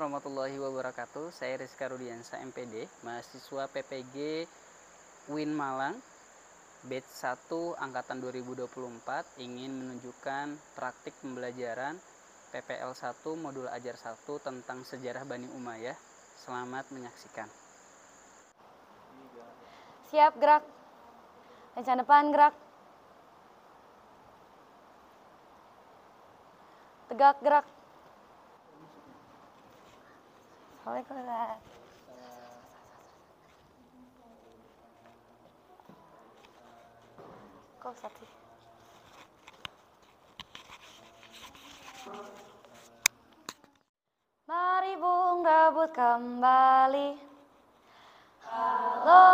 warahmatullahi wabarakatuh. Saya Rizka Rudiansa MPD, mahasiswa PPG UIN Malang, batch 1 angkatan 2024, ingin menunjukkan praktik pembelajaran PPL 1 modul ajar 1 tentang sejarah Bani Umayyah. Selamat menyaksikan. Siap, gerak. Lencang depan, gerak. Tegak, gerak. Waalaikumsalam. Kok satu? Mari Bung rebut kembali. Halo,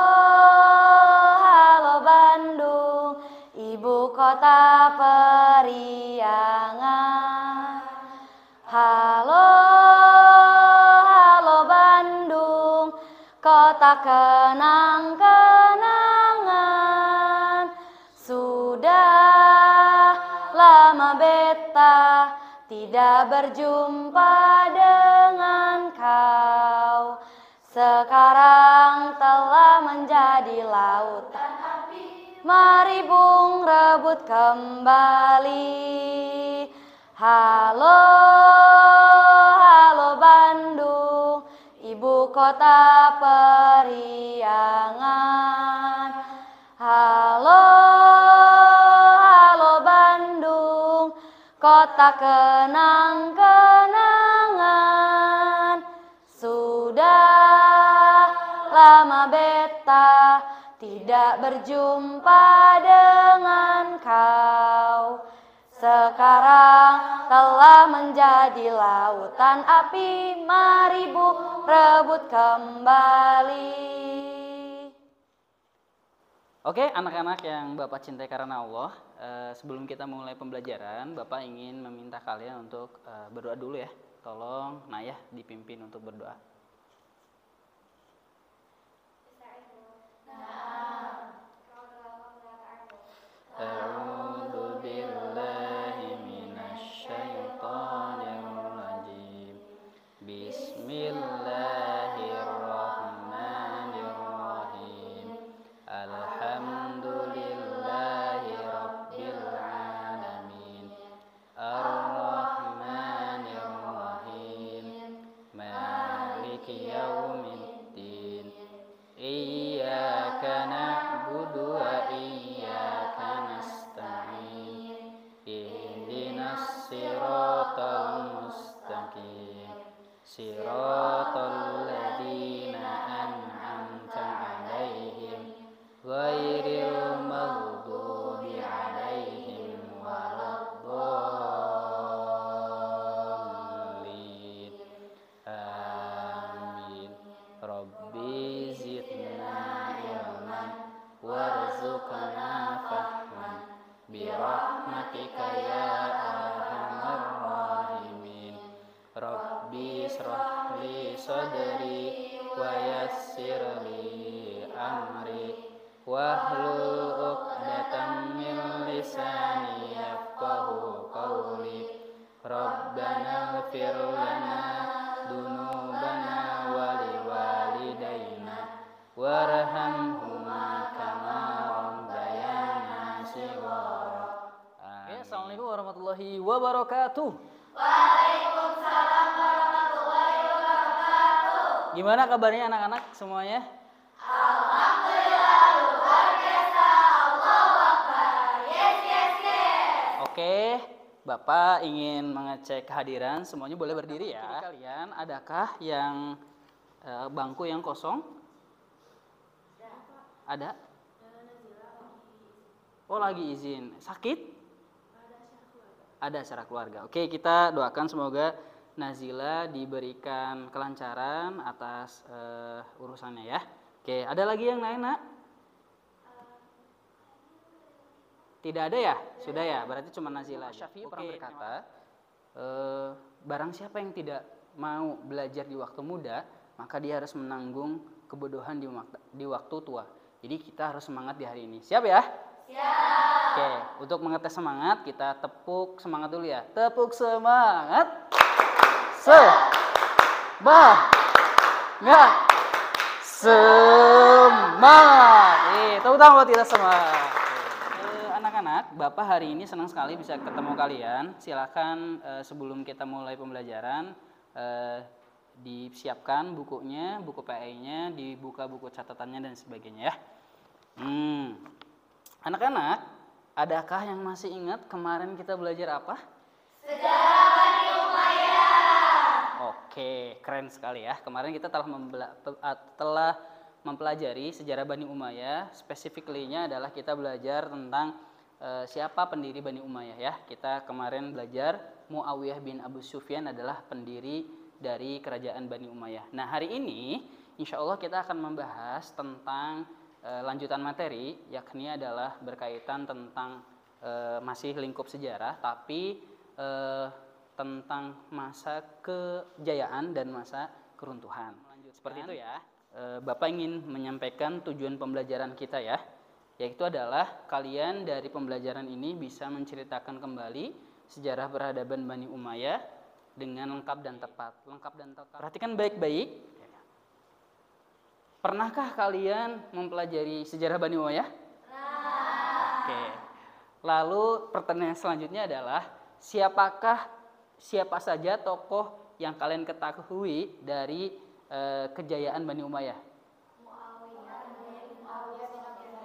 halo Bandung, ibu kota periangan. Halo, halo Bandung, kota kenang-kenangan. Sudah lama beta tidak berjumpa dengan kau. Sekarang telah menjadi lautan api. Mari Bung rebut kembali. Halo, halo Bandung, ibu kota periangan. Halo, halo Bandung, kota kenang-kenangan. Sudah lama beta tidak berjumpa dengan kau. Sekarang telah menjadi lautan api. Mari Bung rebut kembali. Oke, anak-anak yang Bapak cintai karena Allah, sebelum kita mulai pembelajaran, Bapak ingin meminta kalian untuk berdoa dulu ya. Tolong Nayah dipimpin untuk berdoa. A'udzu billahi minasyaitonir rajim. Bismillahirrahmanirrahim. Alhamdulillahi rabbil alamin. Ar-Rahmanir Rahim. Maliki yaumiddin. Iyyaka na'budu wa iyyaka nasta'in. Ihdinas siratal mustaqim. Siratal ladzina an'amta 'alaihim ghairil maghdubi 'alaihim waladdallin. Amin. Rabbi zidna ilman warzuqna fahman birahmatika ya arhamar rahimin. Rabbi israh li sadri wa yassir li amri wahlul 'uqdatam min lisani yafqahu qawli. Rabbana ighfir lana dzunubana wa liwalidayna warhamhuma kama rabbayana shighara. Assalamualaikum warahmatullahi wabarakatuh. Waalaikumsalam warahmatullahi wabarakatuh. Gimana kabarnya anak-anak semuanya? Alhamdulillah luar biasa. Allahu Akbar. Yes, yes, yes. Oke, Bapak ingin mengecek kehadiran, semuanya boleh berdiri ya. Kalian adakah yang bangku yang kosong? Ada? Oh, lagi izin. Sakit? Ada secara keluarga. Oke, kita doakan semoga Nazila diberikan kelancaran atas urusannya ya. Oke, ada lagi yang lain, Nak? Tidak ada ya? Sudah ya? Berarti cuma Nazila. Syafi'i pernah berkata, barang siapa yang tidak mau belajar di waktu muda, maka dia harus menanggung kebodohan di waktu tua. Jadi kita harus semangat di hari ini. Siap ya? Siap. Oke, untuk mengetes semangat, kita tepuk semangat dulu ya. Tepuk semangat. Semangat. Semangat. Tepuk tangan buat kita semua. Anak-anak, Bapak hari ini senang sekali bisa ketemu kalian. Silakan sebelum kita mulai pembelajaran disiapkan bukunya, buku PE-nya, dibuka buku catatannya dan sebagainya ya. Anak-anak, adakah yang masih ingat kemarin kita belajar apa? Sejarah Bani Umayyah. Oke, keren sekali ya. Kemarin kita telah mempelajari sejarah Bani Umayyah. Spesifiknya adalah kita belajar tentang siapa pendiri Bani Umayyah ya. Kita kemarin belajar Muawiyah bin Abu Sufyan adalah pendiri dari kerajaan Bani Umayyah. Nah, hari ini insya Allah kita akan membahas tentang lanjutan materi, yakni adalah berkaitan tentang masih lingkup sejarah, tapi tentang masa kejayaan dan masa keruntuhan. Seperti itu ya. Bapak ingin menyampaikan tujuan pembelajaran kita ya, yaitu adalah kalian dari pembelajaran ini bisa menceritakan kembali sejarah peradaban Bani Umayyah dengan lengkap dan tepat. Perhatikan baik-baik. Pernahkah kalian mempelajari sejarah Bani Umayyah? Oke. Lalu pertanyaan selanjutnya adalah siapa saja tokoh yang kalian ketahui dari kejayaan Bani Umayyah?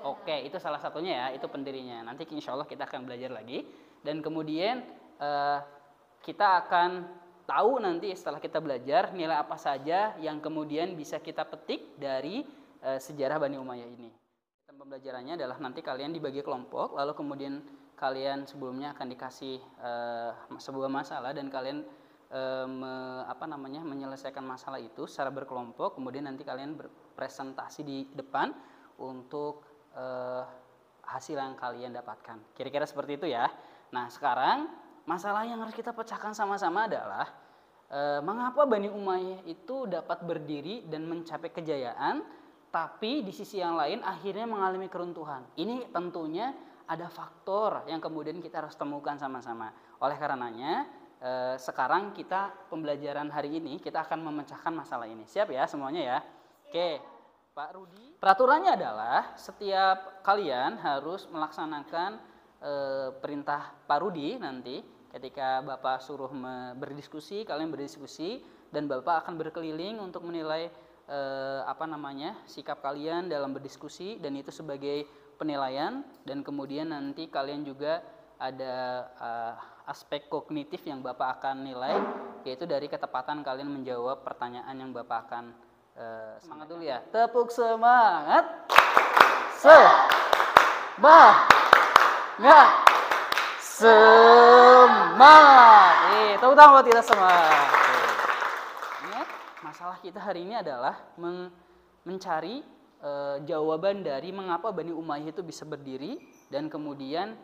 Oke, itu salah satunya ya, itu pendirinya. Nanti insya Allah kita akan belajar lagi. Dan kemudian kita akan tahu nanti setelah kita belajar nilai apa saja yang kemudian bisa kita petik dari sejarah Bani Umayyah ini. Pembelajarannya adalah nanti kalian dibagi kelompok, lalu kemudian kalian sebelumnya akan dikasih sebuah masalah dan kalian menyelesaikan masalah itu secara berkelompok. Kemudian nanti kalian berpresentasi di depan untuk hasil yang kalian dapatkan. Kira-kira seperti itu ya. Nah, sekarang masalah yang harus kita pecahkan sama-sama adalah mengapa Bani Umayyah itu dapat berdiri dan mencapai kejayaan, tapi di sisi yang lain akhirnya mengalami keruntuhan. Ini tentunya ada faktor yang kemudian kita harus temukan sama-sama. Oleh karenanya, sekarang kita pembelajaran hari ini kita akan memecahkan masalah ini. Siap ya semuanya ya? Oke, Pak Rudi. Peraturannya adalah setiap kalian harus melaksanakan perintah Pak Rudi nanti ketika Bapak suruh berdiskusi, kalian berdiskusi dan Bapak akan berkeliling untuk menilai sikap kalian dalam berdiskusi dan itu sebagai penilaian dan kemudian nanti kalian juga ada aspek kognitif yang Bapak akan nilai, yaitu dari ketepatan kalian menjawab pertanyaan yang Bapak akan semangat dulu ya. Tepuk semangat. Semangat. Tepuk tangan buat kita semua. Ingat, masalah kita hari ini adalah mencari jawaban dari mengapa Bani Umayyah itu bisa berdiri dan kemudian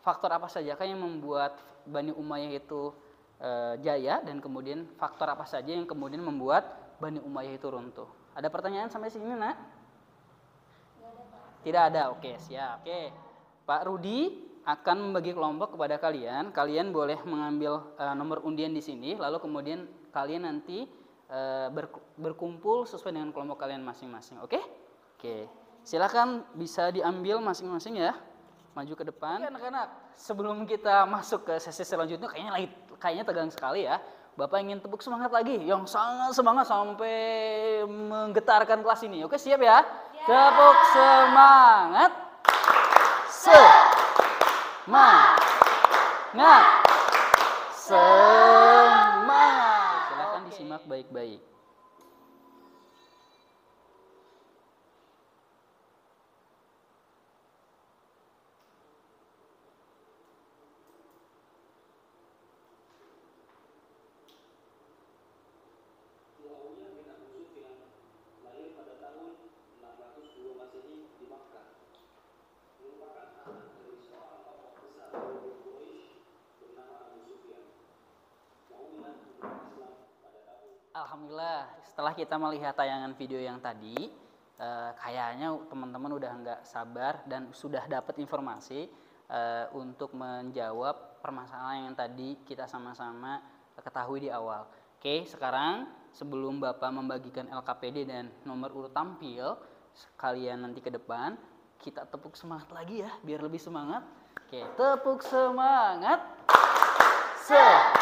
faktor apa saja yang membuat Bani Umayyah itu jaya dan kemudian faktor apa saja yang kemudian membuat Bani Umayyah itu runtuh. Ada pertanyaan sampai sini, Nak? Tidak ada. Oke, siap. Oke. Pak Rudi akan membagi kelompok kepada kalian. Kalian boleh mengambil nomor undian di sini, lalu kemudian kalian nanti berkumpul sesuai dengan kelompok kalian masing-masing. Oke? Oke. Silakan bisa diambil masing-masing ya. Maju ke depan. Oke, anak-anak, sebelum kita masuk ke sesi selanjutnya kayaknya tegang sekali ya. Bapak ingin tepuk semangat lagi, yang sangat semangat sampai menggetarkan kelas ini. Oke, siap ya? Tepuk semangat. Semangat. Semangat. Silakan disimak baik-baik. Alhamdulillah, setelah kita melihat tayangan video yang tadi, kayaknya teman-teman udah nggak sabar dan sudah dapat informasi untuk menjawab permasalahan yang tadi kita sama-sama ketahui di awal. Oke, sekarang sebelum Bapak membagikan LKPD dan nomor urut tampil, kalian nanti ke depan, kita tepuk semangat lagi ya, biar lebih semangat. Oke, tepuk semangat. Semangat.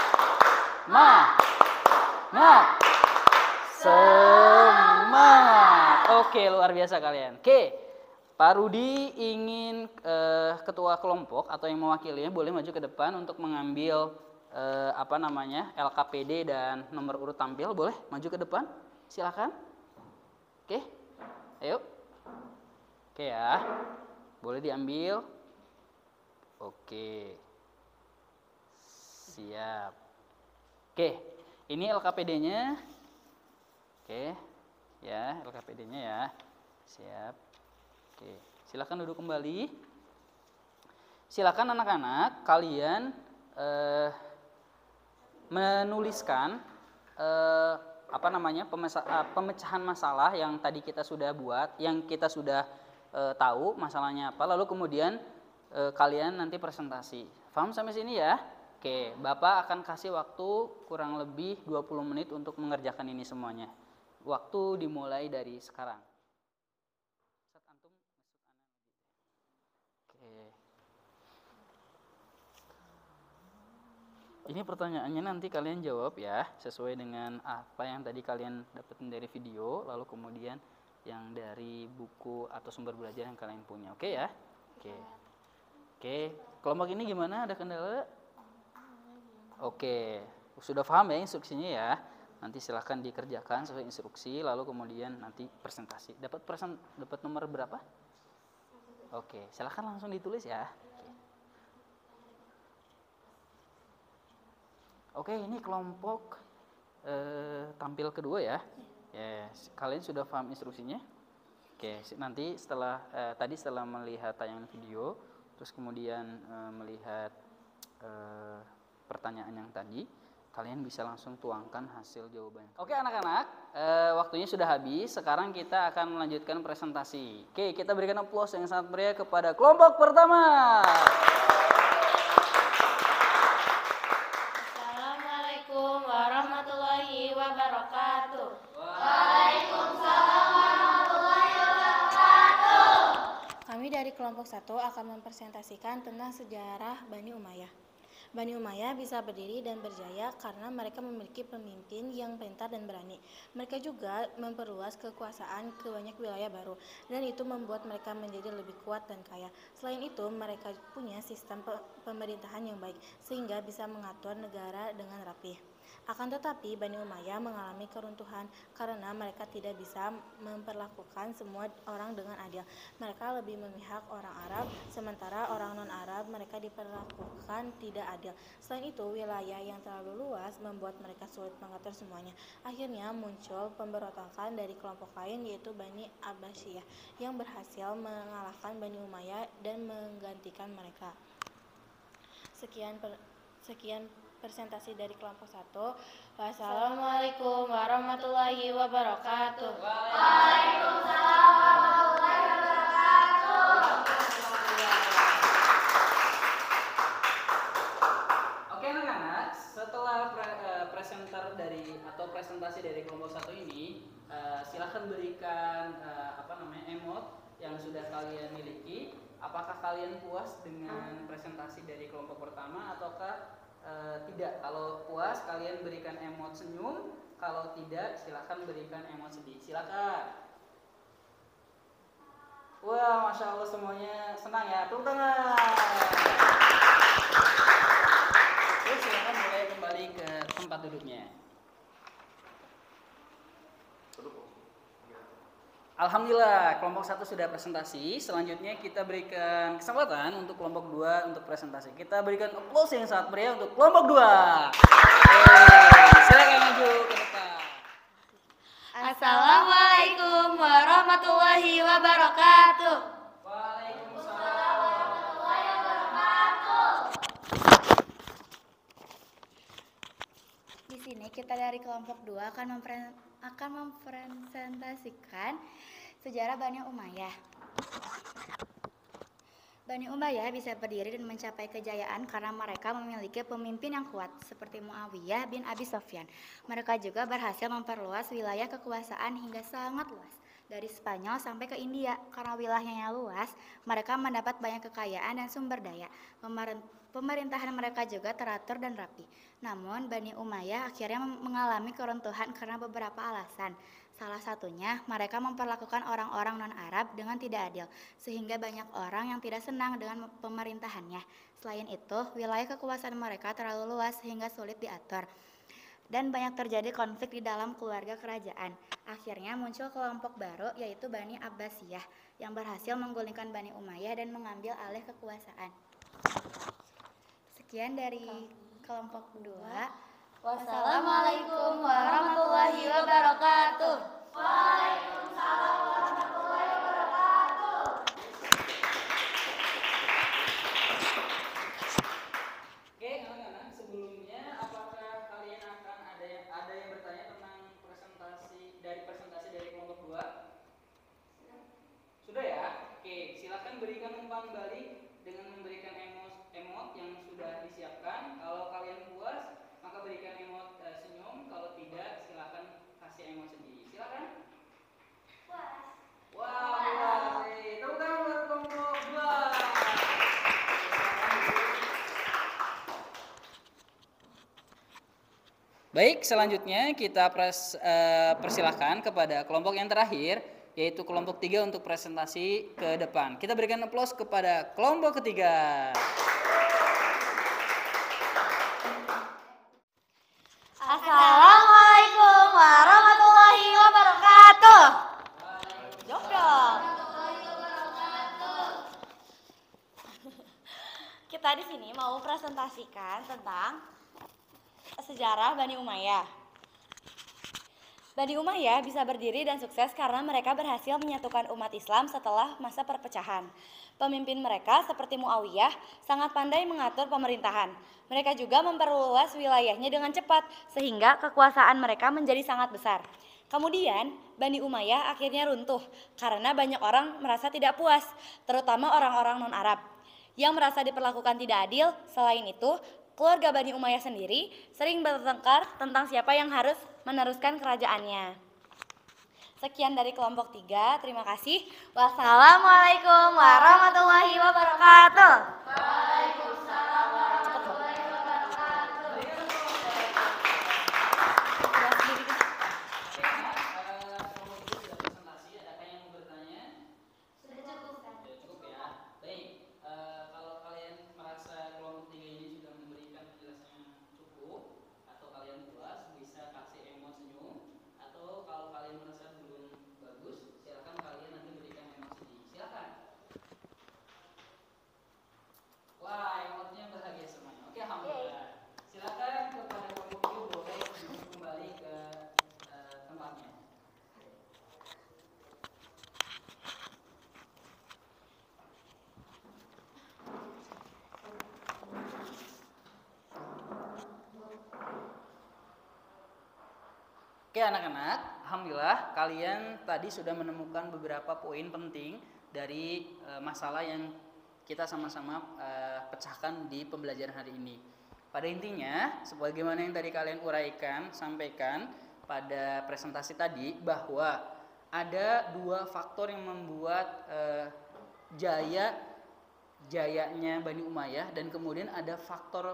Semangat. Oke, luar biasa kalian. Oke, Pak Rudi ingin ketua kelompok atau yang mewakilinya boleh maju ke depan untuk mengambil LKPD dan nomor urut tampil. Boleh maju ke depan? Silakan. Oke, ayo. Oke ya, boleh diambil. Oke, siap. Oke, ini LKPD-nya. Oke, ya LKPD-nya ya. Siap. Oke, silakan duduk kembali. Silakan anak-anak kalian menuliskan pemecahan masalah yang tadi kita sudah buat, yang kita sudah tahu masalahnya apa, lalu kemudian kalian nanti presentasi. Paham sampai sini ya? Oke, Bapak akan kasih waktu kurang lebih 20 menit untuk mengerjakan ini semuanya. Waktu dimulai dari sekarang. Ini pertanyaannya nanti kalian jawab ya, sesuai dengan apa yang tadi kalian dapetin dari video, lalu kemudian yang dari buku atau sumber belajar yang kalian punya. Oke ya? Oke. Kelompok ini gimana? Ada kendala? Oke. Sudah paham ya instruksinya ya? Nanti silahkan dikerjakan sesuai instruksi, lalu kemudian nanti presentasi. Dapat nomor berapa? Oke, silahkan langsung ditulis ya. Oke, ini kelompok tampil kedua ya. Yes, kalian sudah paham instruksinya? Oke, nanti setelah setelah melihat tayangan video, terus kemudian melihat pertanyaan yang tadi, kalian bisa langsung tuangkan hasil jawabannya. Oke anak-anak, waktunya sudah habis. Sekarang kita akan melanjutkan presentasi. Oke, kita berikan aplaus yang sangat meriah kepada kelompok pertama. Dari kelompok 1 akan mempresentasikan tentang sejarah Bani Umayyah. Bani Umayyah bisa berdiri dan berjaya karena mereka memiliki pemimpin yang pintar dan berani. Mereka juga memperluas kekuasaan ke banyak wilayah baru, dan itu membuat mereka menjadi lebih kuat dan kaya. Selain itu, mereka punya sistem pemerintahan yang baik, sehingga bisa mengatur negara dengan rapih. Akan tetapi, Bani Umayyah mengalami keruntuhan karena mereka tidak bisa memperlakukan semua orang dengan adil. Mereka lebih memihak orang Arab, sementara orang non-Arab mereka diperlakukan tidak adil. Selain itu, wilayah yang terlalu luas membuat mereka sulit mengatur semuanya. Akhirnya muncul pemberontakan dari kelompok lain, yaitu Bani Abbasiyah, yang berhasil mengalahkan Bani Umayyah dan menggantikan mereka. Sekian presentasi dari kelompok 1. Wassalamualaikum warahmatullahi wabarakatuh. Waalaikumsalam warahmatullahi wabarakatuh. Oke anak-anak, setelah presentasi dari kelompok 1 ini, silahkan berikan emot yang sudah kalian miliki. Apakah kalian puas dengan presentasi dari kelompok pertama ataukah tidak? Kalau puas kalian berikan emot senyum, kalau tidak silahkan berikan emot sedih. Silakan. Wah, Masya Allah semuanya senang ya, tepuk tangan. Terus silakan mulai kembali ke tempat duduknya. Alhamdulillah, kelompok 1 sudah presentasi. Selanjutnya kita berikan kesempatan untuk kelompok 2 untuk presentasi. Kita berikan aplaus yang sangat meriah untuk kelompok 2. Silakan maju ke depan. Assalamualaikum warahmatullahi wabarakatuh. Waalaikumsalam warahmatullahi wabarakatuh. Di sini kita dari kelompok 2 akan mempresentasikan sejarah Bani Umayyah. Bani Umayyah bisa berdiri dan mencapai kejayaan karena mereka memiliki pemimpin yang kuat seperti Muawiyah bin Abi Sufyan. Mereka juga berhasil memperluas wilayah kekuasaan hingga sangat luas, dari Spanyol sampai ke India. Karena wilayahnya luas, mereka mendapat banyak kekayaan dan sumber daya. Pemerintahan mereka juga teratur dan rapi. Namun, Bani Umayyah akhirnya mengalami keruntuhan karena beberapa alasan. Salah satunya, mereka memperlakukan orang-orang non-Arab dengan tidak adil, sehingga banyak orang yang tidak senang dengan pemerintahannya. Selain itu, wilayah kekuasaan mereka terlalu luas sehingga sulit diatur. Dan banyak terjadi konflik di dalam keluarga kerajaan. Akhirnya muncul kelompok baru, yaitu Bani Abbasiyah, yang berhasil menggulingkan Bani Umayyah dan mengambil alih kekuasaan. Sekian dari kelompok 2. Wassalamualaikum warahmatullahi wabarakatuh. Oke, anak-anak, sebelumnya apakah kalian akan ada yang bertanya tentang presentasi dari kelompok 2? Sudah ya? Oke, silakan berikan umpan balik dengan memberikan emot yang sudah disiapkan. Kalau kalian puas, maka berikan emot senyum. Kalau tidak, silakan kasih emot sedih. Silakan. Wah, puas. Tepuk tangan buat kelompok 2. Baik, selanjutnya kita persilahkan kepada kelompok yang terakhir, yaitu kelompok 3 untuk presentasi ke depan. Kita berikan aplaus kepada kelompok ketiga. Assalamualaikum warahmatullahi wabarakatuh. Jawab dong. Kita di sini mau presentasikan tentang sejarah Bani Umayyah. Bani Umayyah bisa berdiri dan sukses karena mereka berhasil menyatukan umat Islam setelah masa perpecahan. Pemimpin mereka seperti Muawiyah sangat pandai mengatur pemerintahan. Mereka juga memperluas wilayahnya dengan cepat sehingga kekuasaan mereka menjadi sangat besar. Kemudian Bani Umayyah akhirnya runtuh karena banyak orang merasa tidak puas, terutama orang-orang non-Arab yang merasa diperlakukan tidak adil. Selain itu, keluarga Bani Umayyah sendiri sering bertengkar tentang siapa yang harus meneruskan kerajaannya. Sekian dari kelompok 3, terima kasih. Wassalamualaikum warahmatullahi wabarakatuh. Waalaikumsalam warahmatullahi wabarakatuh. Adakah yang mau bertanya? Sudah cukup kan? Sudah cukup ya. Baik, kalau kalian merasa kelompok 3 ini sudah memberikan penjelasan yang cukup atau kalian puas, bisa kasih emot senyum. Atau kalau kalian merasa belum bagus, silakan kalian nanti berikan emot sedih. Silakan. Wah, emotnya bahagia semuanya. Oke, alhamdulillah. Silakan kepada kelompok itu boleh duduk kembali ke tempatnya. Oke anak-anak, alhamdulillah kalian tadi sudah menemukan beberapa poin penting dari masalah yang kita sama-sama pecahkan di pembelajaran hari ini. Pada intinya, sebagaimana yang tadi kalian uraikan, sampaikan pada presentasi tadi, bahwa ada 2 faktor yang membuat jayanya Bani Umayyah, dan kemudian ada faktor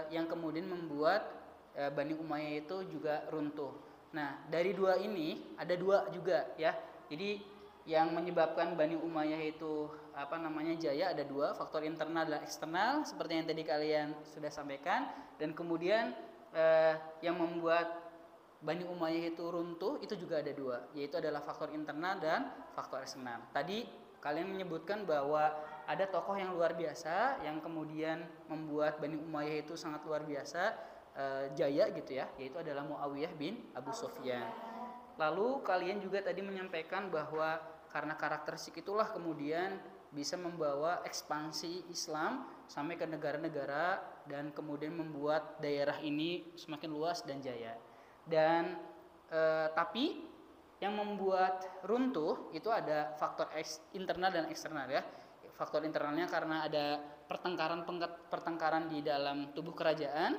yang kemudian membuat Bani Umayyah itu juga runtuh. Nah, dari 2 ini ada 2 juga ya. Jadi yang menyebabkan Bani Umayyah itu jaya ada 2, faktor internal dan eksternal seperti yang tadi kalian sudah sampaikan, dan kemudian yang membuat Bani Umayyah itu runtuh itu juga ada 2, yaitu adalah faktor internal dan faktor eksternal. Tadi kalian menyebutkan bahwa ada tokoh yang luar biasa yang kemudian membuat Bani Umayyah itu sangat luar biasa jaya gitu ya, yaitu adalah Muawiyah bin Abu Sufyan. Lalu kalian juga tadi menyampaikan bahwa karena karakteristik itulah kemudian bisa membawa ekspansi Islam sampai ke negara-negara dan kemudian membuat daerah ini semakin luas dan jaya. Dan tapi yang membuat runtuh itu ada faktor internal dan eksternal ya. faktor internalnya karena ada pertengkaran di dalam tubuh kerajaan,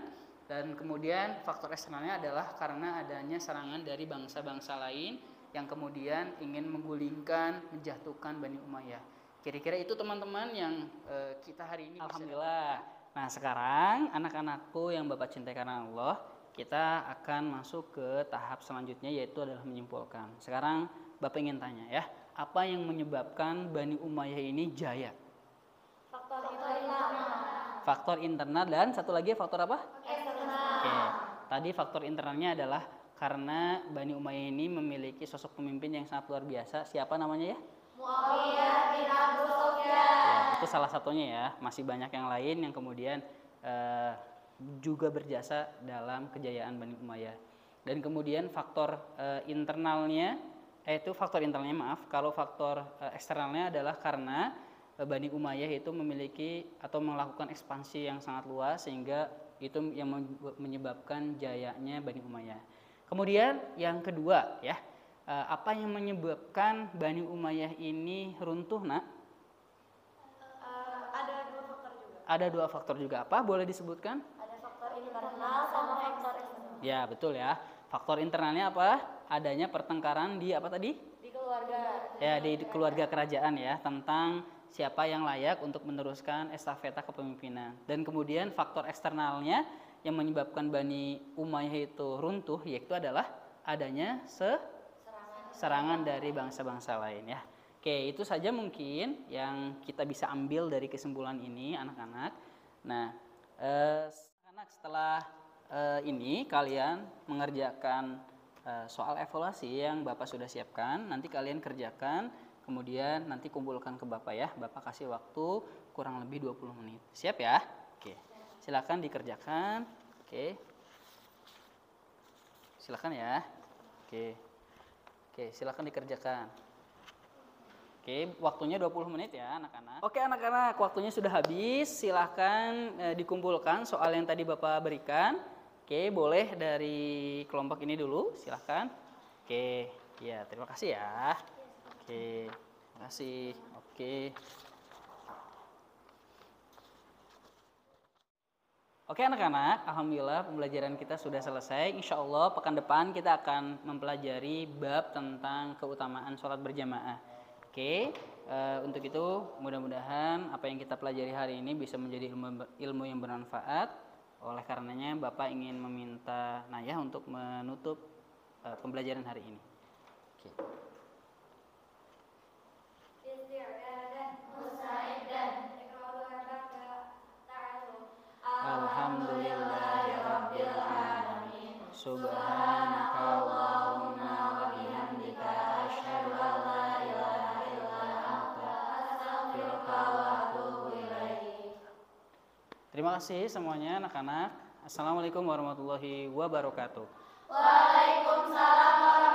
dan kemudian faktor eksternalnya adalah karena adanya serangan dari bangsa-bangsa lain yang kemudian ingin menggulingkan, menjatuhkan Bani Umayyah. Kira-kira itu teman-teman yang kita hari ini alhamdulillah. Nah, sekarang anak-anakku yang Bapak cintai karena Allah, kita akan masuk ke tahap selanjutnya, yaitu adalah menyimpulkan. Sekarang Bapak ingin tanya ya, apa yang menyebabkan Bani Umayyah ini jaya? Faktor internal dan satu lagi faktor apa? Eksternal. Oke. Tadi faktor internalnya adalah karena Bani Umayyah ini memiliki sosok pemimpin yang sangat luar biasa. Siapa namanya ya? Muawiyah bin Abu Sufyan. Ya, itu salah satunya ya. Masih banyak yang lain yang kemudian juga berjasa dalam kejayaan Bani Umayyah. Dan kemudian faktor internalnya, kalau faktor eksternalnya adalah karena Bani Umayyah itu memiliki atau melakukan ekspansi yang sangat luas, sehingga itu yang menyebabkan jayanya Bani Umayyah. Kemudian yang kedua ya, apa yang menyebabkan Bani Umayyah ini runtuh, Nak? Ada dua faktor juga. Apa? Boleh disebutkan? Ada faktor internal sama faktor eksternal. Ya, betul ya. Faktor internalnya apa? Adanya pertengkaran di apa tadi? Di keluarga. Ya, di keluarga kerajaan ya, tentang siapa yang layak untuk meneruskan estafeta kepemimpinan. Dan kemudian faktor eksternalnya yang menyebabkan Bani Umayyah itu runtuh, yaitu adalah adanya serangan dari bangsa-bangsa lain ya. Oke, itu saja mungkin yang kita bisa ambil dari kesimpulan ini, anak-anak. Nah, anak-anak, setelah ini kalian mengerjakan soal evaluasi yang Bapak sudah siapkan, nanti kalian kerjakan. Kemudian nanti kumpulkan ke Bapak ya. Bapak kasih waktu kurang lebih 20 menit. Siap ya? Oke. Silakan dikerjakan. Oke. Silakan ya. Oke. Oke, silakan dikerjakan. Oke, waktunya 20 menit ya anak-anak. Oke anak-anak, waktunya sudah habis. Silakan dikumpulkan soal yang tadi Bapak berikan. Oke, boleh dari kelompok ini dulu. Silakan. Oke, ya terima kasih ya. Oke, terima kasih. Oke. Oke anak-anak, alhamdulillah pembelajaran kita sudah selesai. Insya Allah pekan depan kita akan mempelajari bab tentang keutamaan sholat berjamaah. Oke, untuk itu mudah-mudahan apa yang kita pelajari hari ini bisa menjadi ilmu yang bermanfaat. Oleh karenanya Bapak ingin meminta Nayah untuk menutup pembelajaran hari ini. Oke. Alhamdulillahirrabbilalamin. Subhanaka Allahumma wa bihamdika asyhadu an la ilaha illa anta astaghfiruka wa atubu ilaik. Terima kasih semuanya anak-anak. Assalamualaikum warahmatullahi wabarakatuh. Waalaikumsalam warahmatullahi wabarakatuh.